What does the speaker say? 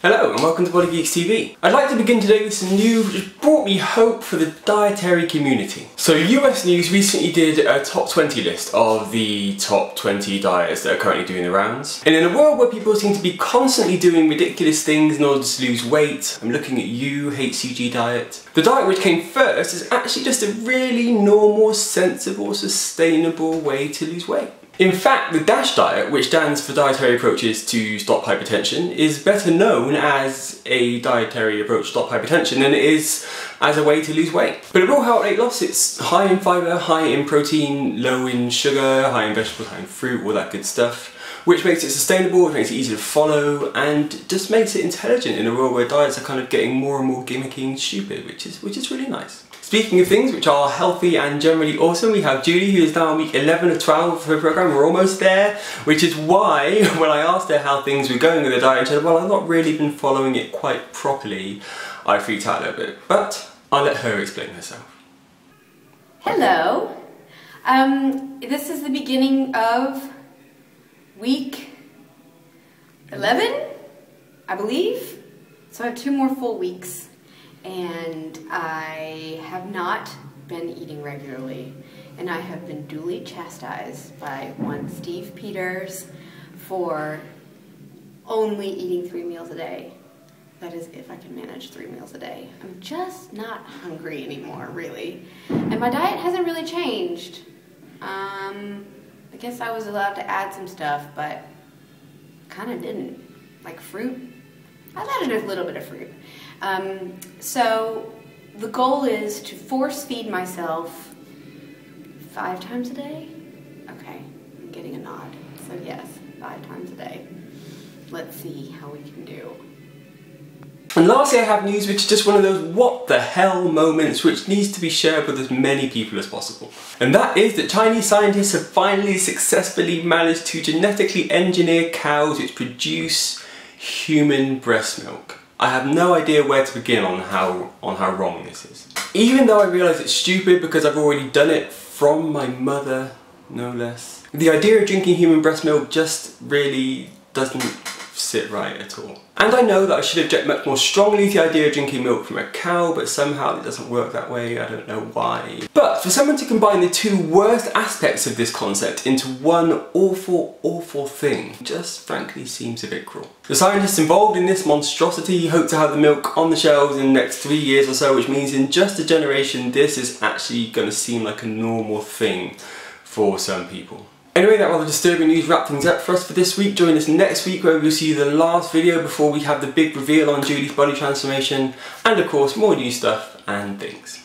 Hello and welcome to Body Geeks TV. I'd like to begin today with some news which brought me hope for the dietary community. So US News recently did a top 20 list of the top 20 diets that are currently doing the rounds. And in a world where people seem to be constantly doing ridiculous things in order to lose weight, I'm looking at you, HCG diet. The diet which came first is actually just a really normal, sensible, sustainable way to lose weight. In fact, the DASH diet, which stands for Dietary Approaches to Stop Hypertension, is better known as a dietary approach to stop hypertension than it is as a way to lose weight. But it will help weight loss. It's high in fibre, high in protein, low in sugar, high in vegetables, high in fruit, all that good stuff, which makes it sustainable, which makes it easy to follow, and just makes it intelligent in a world where diets are kind of getting more and more gimmicky and stupid, which is really nice. Speaking of things which are healthy and generally awesome, we have Julie, who is now on week 11 of 12 of her programme. We're almost there, which is why when I asked her how things were going with the diet, she said, well, I've not really been following it quite properly. I freaked out a little bit, but I'll let her explain herself. Hello. This is the beginning of week 11, I believe. So I have 2 more full weeks. And I have not been eating regularly, and I have been duly chastised by one Steve Peters for only eating 3 meals a day. That is, if I can manage 3 meals a day. I'm just not hungry anymore, really. And my diet hasn't really changed. I guess I was allowed to add some stuff, but kind of didn't. Like fruit. I've added a little bit of fruit. So the goal is to force feed myself 5 times a day. Okay, I'm getting a nod. So yes, 5 times a day. Let's see how we can do. And lastly, I have news which is just one of those what the hell moments which needs to be shared with as many people as possible. And that is that Chinese scientists have finally successfully managed to genetically engineer cows which produce human breast milk. I have no idea where to begin on how wrong this is. Even though I realise it's stupid because I've already done it from my mother, no less. The idea of drinking human breast milk just really doesn't sit right at all. And I know that I should object much more strongly to the idea of drinking milk from a cow, but somehow it doesn't work that way, I don't know why. But for someone to combine the 2 worst aspects of this concept into one awful, awful thing just frankly seems a bit cruel. The scientists involved in this monstrosity hope to have the milk on the shelves in the next 3 years or so, which means in just a generation this is actually going to seem like a normal thing for some people. Anyway, that rather disturbing news wrapped things up for us for this week. Join us next week where we'll see the last video before we have the big reveal on Julie's body transformation, and of course more new stuff and things.